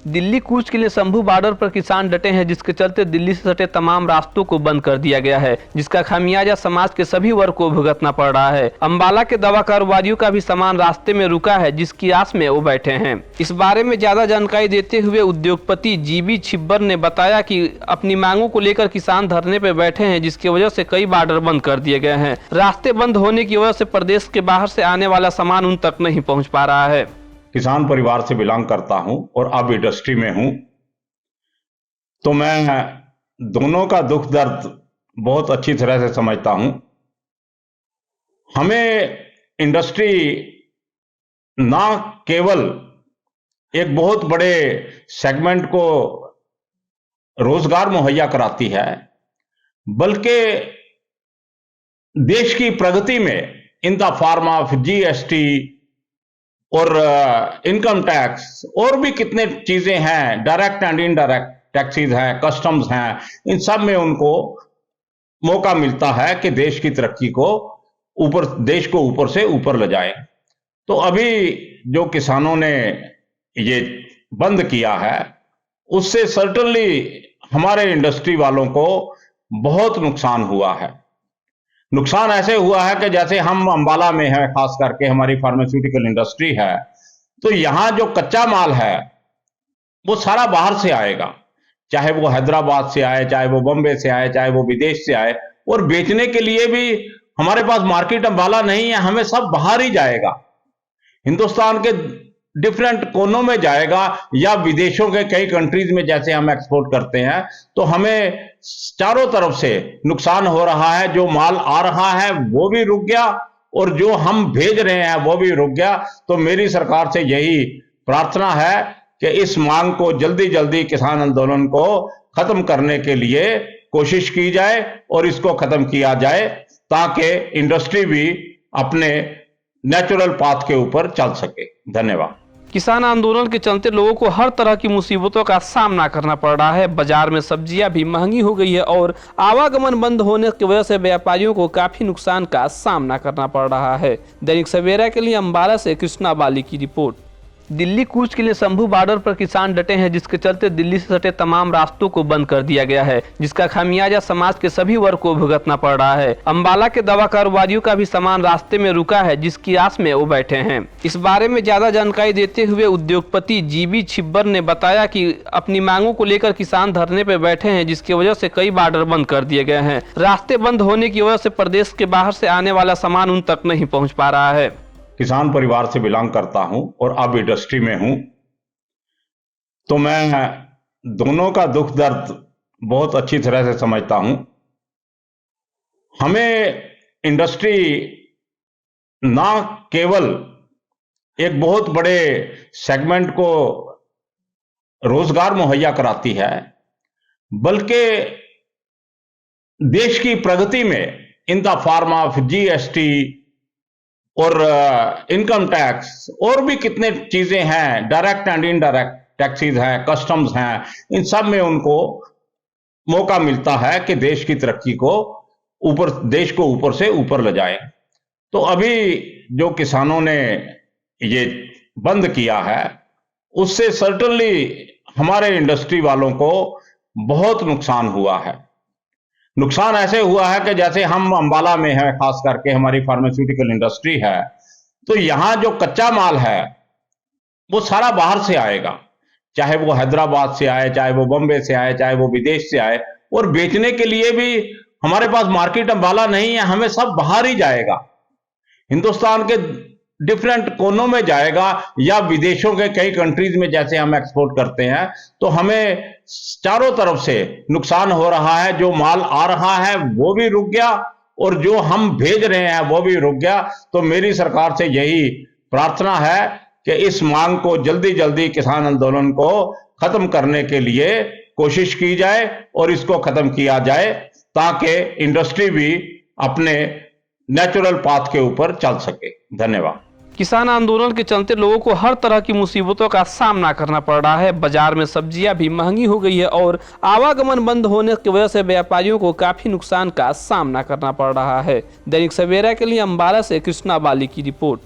दिल्ली कूच के लिए शंभू बॉर्डर पर किसान डटे हैं, जिसके चलते दिल्ली से सटे तमाम रास्तों को बंद कर दिया गया है, जिसका खामियाजा समाज के सभी वर्ग को भुगतना पड़ रहा है। अंबाला के दवा कारोबारियों का भी सामान रास्ते में रुका है, जिसकी आस में वो बैठे हैं। इस बारे में ज्यादा जानकारी देते हुए उद्योगपति जीबी छिब्बर ने बताया कि अपनी मांगों को लेकर किसान धरने पर बैठे हैं, जिसकी वजह से कई बॉर्डर बंद कर दिए गए हैं। रास्ते बंद होने की वजह से प्रदेश के बाहर से आने वाला सामान उन तक नहीं पहुँच पा रहा है। किसान परिवार से बिलोंग करता हूं और अब इंडस्ट्री में हूं, तो मैं दोनों का दुख दर्द बहुत अच्छी तरह से समझता हूं। हमें इंडस्ट्री ना केवल एक बहुत बड़े सेगमेंट को रोजगार मुहैया कराती है, बल्कि देश की प्रगति में in the form of GST और इनकम टैक्स और भी कितने चीजें हैं, डायरेक्ट एंड इनडायरेक्ट टैक्सेस हैं, कस्टम्स हैं, इन सब में उनको मौका मिलता है कि देश की तरक्की को देश को ऊपर से ऊपर ले जाए। तो अभी जो किसानों ने ये बंद किया है, उससे सर्टेनली हमारे इंडस्ट्री वालों को बहुत नुकसान हुआ है। नुकसान ऐसे हुआ है कि जैसे हम अंबाला में है, खास करके हमारी फार्मास्यूटिकल इंडस्ट्री है, तो यहां जो कच्चा माल है वो सारा बाहर से आएगा, चाहे वो हैदराबाद से आए, चाहे वो बम्बे से आए, चाहे वो विदेश से आए, और बेचने के लिए भी हमारे पास मार्केट अंबाला नहीं है, हमें सब बाहर ही जाएगा, हिंदुस्तान के डिफरेंट कोनों में जाएगा, या विदेशों के कई कंट्रीज में जैसे हम एक्सपोर्ट करते हैं, तो हमें चारों तरफ से नुकसान हो रहा है। जो माल आ रहा है वो भी रुक गया और जो हम भेज रहे हैं वो भी रुक गया। तो मेरी सरकार से यही प्रार्थना है कि इस मांग को जल्दी जल्दी किसान आंदोलन को खत्म करने के लिए कोशिश की जाए और इसको खत्म किया जाए, ताकि इंडस्ट्री भी अपने नेचुरल पाथ के ऊपर चल सके। धन्यवाद। किसान आंदोलन के चलते लोगों को हर तरह की मुसीबतों का सामना करना पड़ रहा है। बाजार में सब्जियां भी महंगी हो गई है और आवागमन बंद होने की वजह से व्यापारियों को काफी नुकसान का सामना करना पड़ रहा है। दैनिक सवेरा के लिए अंबाला से कृष्णा बाली की रिपोर्ट। दिल्ली कूच के लिए शंभू बॉर्डर पर किसान डटे हैं, जिसके चलते दिल्ली से सटे तमाम रास्तों को बंद कर दिया गया है, जिसका खामियाजा समाज के सभी वर्ग को भुगतना पड़ रहा है। अंबाला के दवा कारोबारियों का भी सामान रास्ते में रुका है, जिसकी आस में वो बैठे हैं। इस बारे में ज्यादा जानकारी देते हुए उद्योगपति जीबी छिब्बर ने बताया कि अपनी मांगों को लेकर किसान धरने पर बैठे हैं, जिसकी वजह से कई बॉर्डर बंद कर दिए गए हैं। रास्ते बंद होने की वजह से प्रदेश के बाहर से आने वाला सामान उन तक नहीं पहुँच पा रहा है। किसान परिवार से बिलोंग करता हूं और अब इंडस्ट्री में हूं, तो मैं दोनों का दुख दर्द बहुत अच्छी तरह से समझता हूं। हमें इंडस्ट्री ना केवल एक बहुत बड़े सेगमेंट को रोजगार मुहैया कराती है, बल्कि देश की प्रगति में in the form of GST और इनकम टैक्स और भी कितने चीजें हैं, डायरेक्ट एंड इनडायरेक्ट टैक्सेस हैं, कस्टम्स हैं, इन सब में उनको मौका मिलता है कि देश की तरक्की को देश को ऊपर से ऊपर ले जाए। तो अभी जो किसानों ने ये बंद किया है, उससे सर्टेनली हमारे इंडस्ट्री वालों को बहुत नुकसान हुआ है। नुकसान ऐसे हुआ है कि जैसे हम अंबाला में है, खास करके हमारी फार्मास्यूटिकल इंडस्ट्री है, तो यहां जो कच्चा माल है वो सारा बाहर से आएगा, चाहे वो हैदराबाद से आए, चाहे वो बम्बे से आए, चाहे वो विदेश से आए, और बेचने के लिए भी हमारे पास मार्केट अंबाला नहीं है, हमें सब बाहर ही जाएगा, हिंदुस्तान के डिफरेंट कोनों में जाएगा, या विदेशों के कई कंट्रीज में जैसे हम एक्सपोर्ट करते हैं, तो हमें चारों तरफ से नुकसान हो रहा है। जो माल आ रहा है वो भी रुक गया और जो हम भेज रहे हैं वो भी रुक गया। तो मेरी सरकार से यही प्रार्थना है कि इस मांग को जल्दी जल्दी किसान आंदोलन को खत्म करने के लिए कोशिश की जाए और इसको खत्म किया जाए, ताकि इंडस्ट्री भी अपने नेचुरल पाथ के ऊपर चल सके। धन्यवाद। किसान आंदोलन के चलते लोगों को हर तरह की मुसीबतों का सामना करना पड़ रहा है। बाजार में सब्जियां भी महंगी हो गई है और आवागमन बंद होने की वजह से व्यापारियों को काफी नुकसान का सामना करना पड़ रहा है। दैनिक सवेरा के लिए अंबाला से कृष्णा बाली की रिपोर्ट।